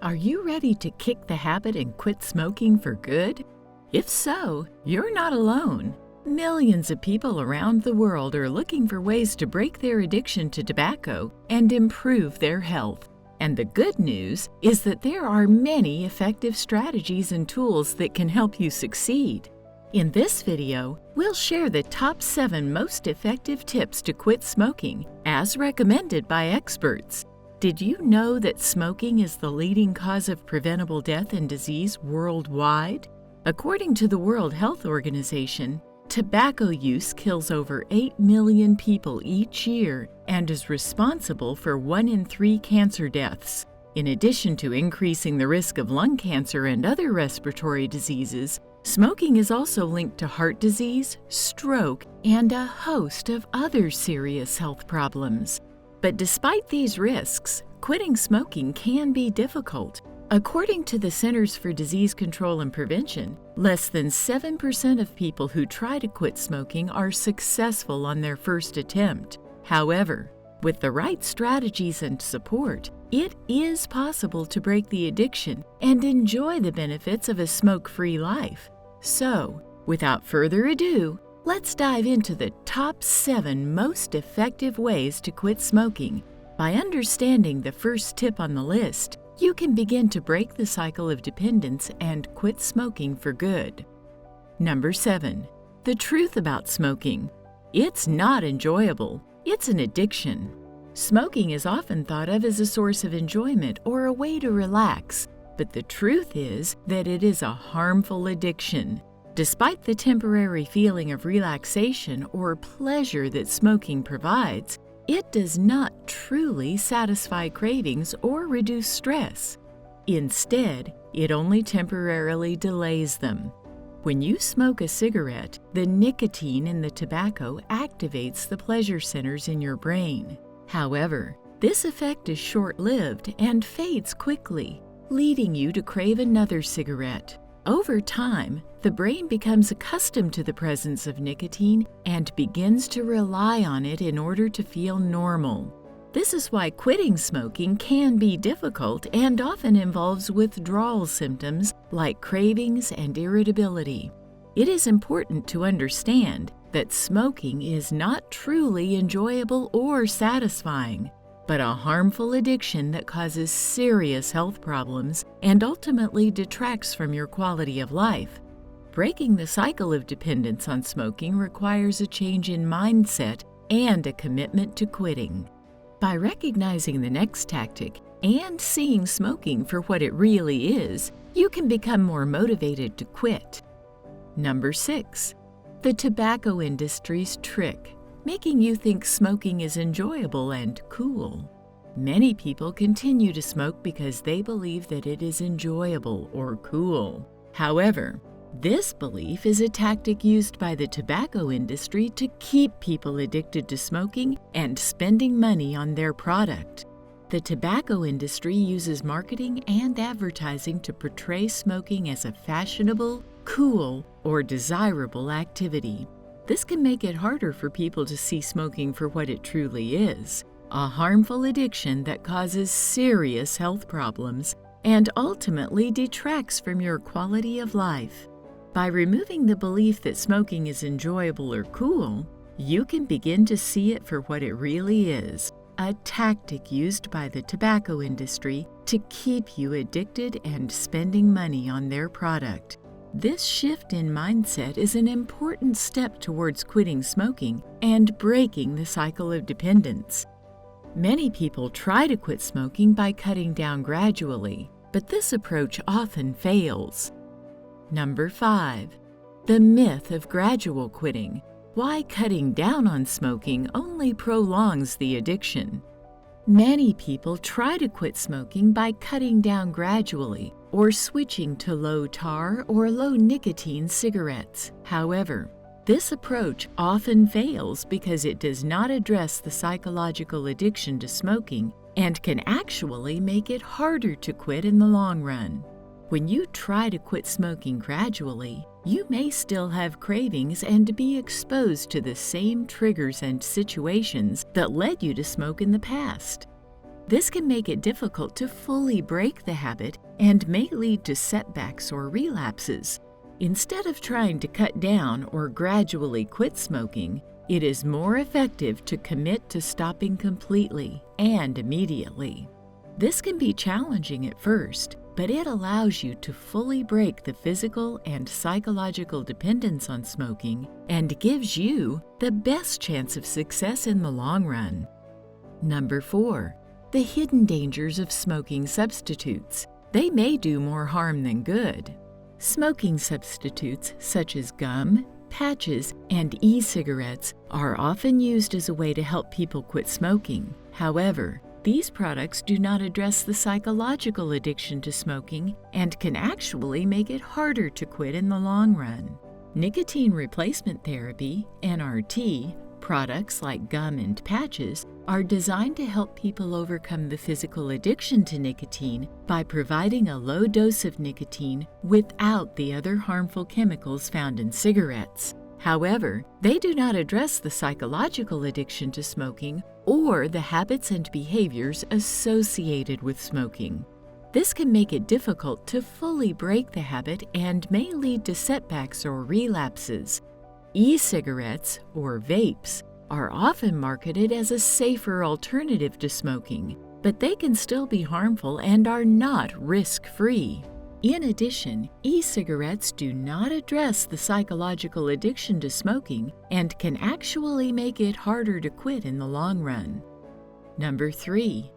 Are you ready to kick the habit and quit smoking for good? If so, you're not alone. Millions of people around the world are looking for ways to break their addiction to tobacco and improve their health. And the good news is that there are many effective strategies and tools that can help you succeed. In this video, we'll share the top 7 most effective tips to quit smoking, as recommended by experts. Did you know that smoking is the leading cause of preventable death and disease worldwide? According to the World Health Organization, tobacco use kills over 8 million people each year and is responsible for 1 in 3 cancer deaths. In addition to increasing the risk of lung cancer and other respiratory diseases, smoking is also linked to heart disease, stroke, and a host of other serious health problems. But despite these risks, quitting smoking can be difficult. According to the Centers for Disease Control and Prevention, less than 7% of people who try to quit smoking are successful on their first attempt. However, with the right strategies and support, it is possible to break the addiction and enjoy the benefits of a smoke-free life. So, without further ado, let's dive into the top 7 most effective ways to quit smoking. By understanding the first tip on the list, you can begin to break the cycle of dependence and quit smoking for good. Number 7. The truth about smoking. It's not enjoyable. It's an addiction. Smoking is often thought of as a source of enjoyment or a way to relax, but the truth is that it is a harmful addiction. Despite the temporary feeling of relaxation or pleasure that smoking provides, it does not truly satisfy cravings or reduce stress. Instead, it only temporarily delays them. When you smoke a cigarette, the nicotine in the tobacco activates the pleasure centers in your brain. However, this effect is short-lived and fades quickly, leading you to crave another cigarette. Over time, the brain becomes accustomed to the presence of nicotine and begins to rely on it in order to feel normal. This is why quitting smoking can be difficult and often involves withdrawal symptoms like cravings and irritability. It is important to understand that smoking is not truly enjoyable or satisfying, but a harmful addiction that causes serious health problems and ultimately detracts from your quality of life. Breaking the cycle of dependence on smoking requires a change in mindset and a commitment to quitting. By recognizing the next tactic and seeing smoking for what it really is, you can become more motivated to quit. Number 6. The tobacco industry's trick, making you think smoking is enjoyable and cool. Many people continue to smoke because they believe that it is enjoyable or cool. However, this belief is a tactic used by the tobacco industry to keep people addicted to smoking and spending money on their product. The tobacco industry uses marketing and advertising to portray smoking as a fashionable, cool, or desirable activity. This can make it harder for people to see smoking for what it truly is, a harmful addiction that causes serious health problems and ultimately detracts from your quality of life. By removing the belief that smoking is enjoyable or cool, you can begin to see it for what it really is, a tactic used by the tobacco industry to keep you addicted and spending money on their product. This shift in mindset is an important step towards quitting smoking and breaking the cycle of dependence. Many people try to quit smoking by cutting down gradually, but this approach often fails. Number 5. The myth of gradual quitting. Why cutting down on smoking only prolongs the addiction. Many people try to quit smoking by cutting down gradually or switching to low tar or low nicotine cigarettes. However, this approach often fails because it does not address the psychological addiction to smoking and can actually make it harder to quit in the long run. When you try to quit smoking gradually, you may still have cravings and be exposed to the same triggers and situations that led you to smoke in the past. This can make it difficult to fully break the habit and may lead to setbacks or relapses. Instead of trying to cut down or gradually quit smoking, it is more effective to commit to stopping completely and immediately. This can be challenging at first, but it allows you to fully break the physical and psychological dependence on smoking and gives you the best chance of success in the long run. Number 4. The hidden dangers of smoking substitutes. They may do more harm than good. Smoking substitutes such as gum, patches, and e-cigarettes are often used as a way to help people quit smoking. However, these products do not address the psychological addiction to smoking and can actually make it harder to quit in the long run. Nicotine replacement therapy, NRT, products like gum and patches are designed to help people overcome the physical addiction to nicotine by providing a low dose of nicotine without the other harmful chemicals found in cigarettes. However, they do not address the psychological addiction to smoking or the habits and behaviors associated with smoking. This can make it difficult to fully break the habit and may lead to setbacks or relapses. E-cigarettes, or vapes, are often marketed as a safer alternative to smoking, but they can still be harmful and are not risk-free. In addition, e-cigarettes do not address the psychological addiction to smoking and can actually make it harder to quit in the long run. Number 3.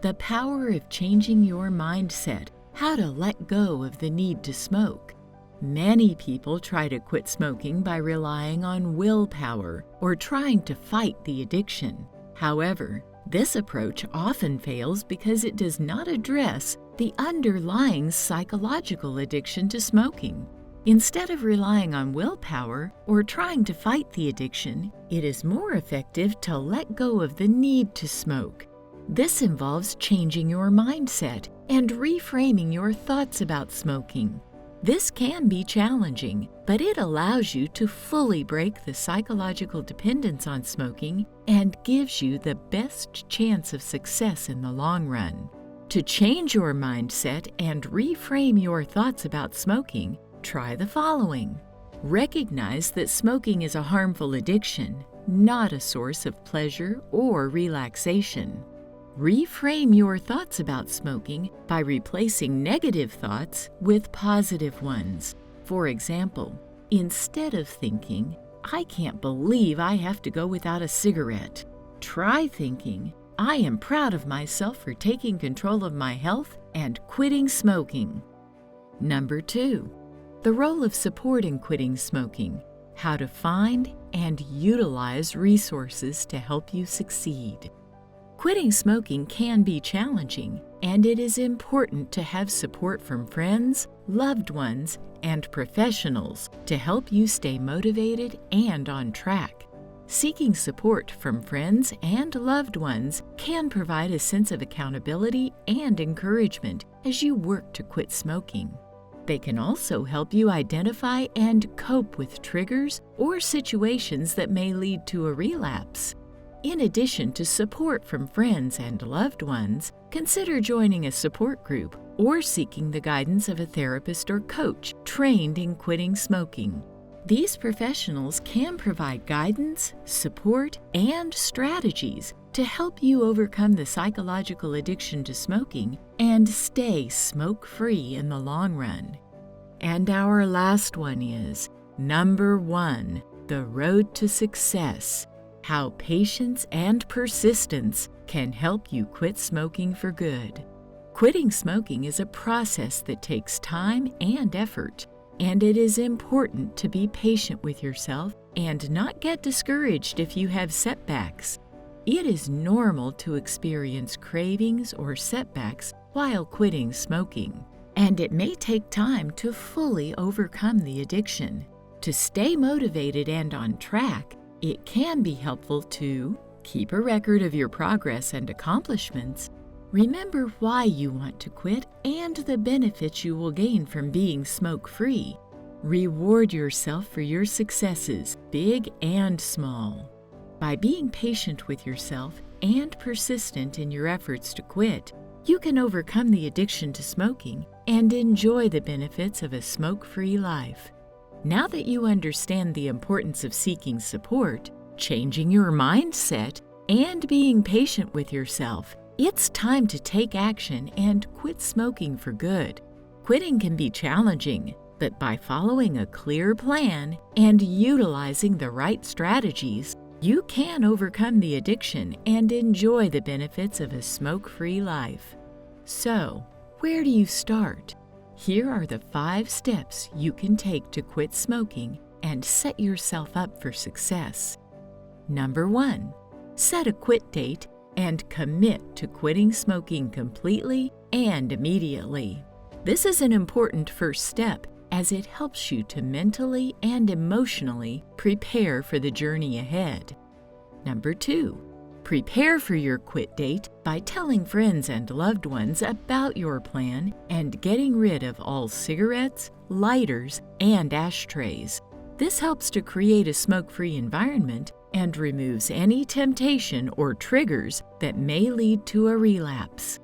The power of changing your mindset. How to let go of the need to smoke. Many people try to quit smoking by relying on willpower or trying to fight the addiction. However, this approach often fails because it does not address the underlying psychological addiction to smoking. Instead of relying on willpower or trying to fight the addiction, it is more effective to let go of the need to smoke. This involves changing your mindset and reframing your thoughts about smoking. This can be challenging, but it allows you to fully break the psychological dependence on smoking and gives you the best chance of success in the long run. To change your mindset and reframe your thoughts about smoking, try the following. Recognize that smoking is a harmful addiction, not a source of pleasure or relaxation. Reframe your thoughts about smoking by replacing negative thoughts with positive ones. For example, instead of thinking, "I can't believe I have to go without a cigarette," try thinking, "I am proud of myself for taking control of my health and quitting smoking." Number 2. The role of support in quitting smoking. How to find and utilize resources to help you succeed. Quitting smoking can be challenging, and it is important to have support from friends, loved ones, and professionals to help you stay motivated and on track. Seeking support from friends and loved ones can provide a sense of accountability and encouragement as you work to quit smoking. They can also help you identify and cope with triggers or situations that may lead to a relapse. In addition to support from friends and loved ones, consider joining a support group or seeking the guidance of a therapist or coach trained in quitting smoking. These professionals can provide guidance, support, and strategies to help you overcome the psychological addiction to smoking and stay smoke-free in the long run. And our last one is, number 1, the road to success. How patience and persistence can help you quit smoking for good. Quitting smoking is a process that takes time and effort, and it is important to be patient with yourself and not get discouraged if you have setbacks. It is normal to experience cravings or setbacks while quitting smoking, and it may take time to fully overcome the addiction. To stay motivated and on track, it can be helpful to keep a record of your progress and accomplishments, remember why you want to quit and the benefits you will gain from being smoke-free, reward yourself for your successes, big and small. By being patient with yourself and persistent in your efforts to quit, you can overcome the addiction to smoking and enjoy the benefits of a smoke-free life. Now that you understand the importance of seeking support, changing your mindset, and being patient with yourself, it's time to take action and quit smoking for good. Quitting can be challenging, but by following a clear plan and utilizing the right strategies, you can overcome the addiction and enjoy the benefits of a smoke-free life. So, where do you start? Here are the 5 steps you can take to quit smoking and set yourself up for success. Number 1, set a quit date and commit to quitting smoking completely and immediately. This is an important first step as it helps you to mentally and emotionally prepare for the journey ahead. Number 2, prepare for your quit date by telling friends and loved ones about your plan and getting rid of all cigarettes, lighters, and ashtrays. This helps to create a smoke-free environment and removes any temptation or triggers that may lead to a relapse.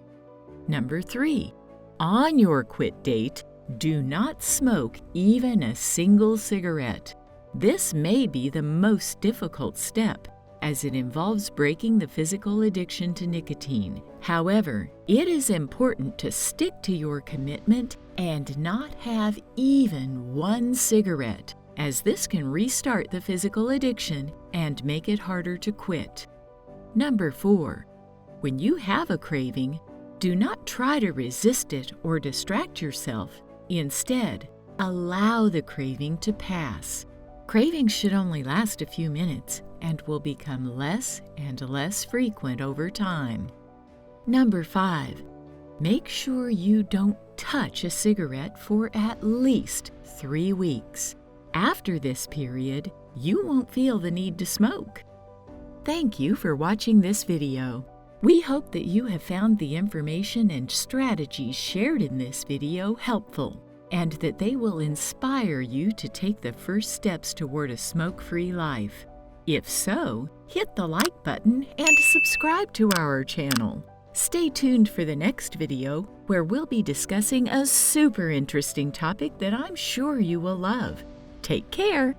Number 3, on your quit date, do not smoke even a single cigarette. This may be the most difficult step, as it involves breaking the physical addiction to nicotine. However, it is important to stick to your commitment and not have even one cigarette, as this can restart the physical addiction and make it harder to quit. Number 4, when you have a craving, do not try to resist it or distract yourself. Instead, allow the craving to pass. Cravings should only last a few minutes and will become less and less frequent over time. Number 5, make sure you don't touch a cigarette for at least 3 weeks. After this period, you won't feel the need to smoke. Thank you for watching this video. We hope that you have found the information and strategies shared in this video helpful, and that they will inspire you to take the first steps toward a smoke-free life. If so, hit the like button and subscribe to our channel. Stay tuned for the next video, where we'll be discussing a super interesting topic that I'm sure you will love. Take care!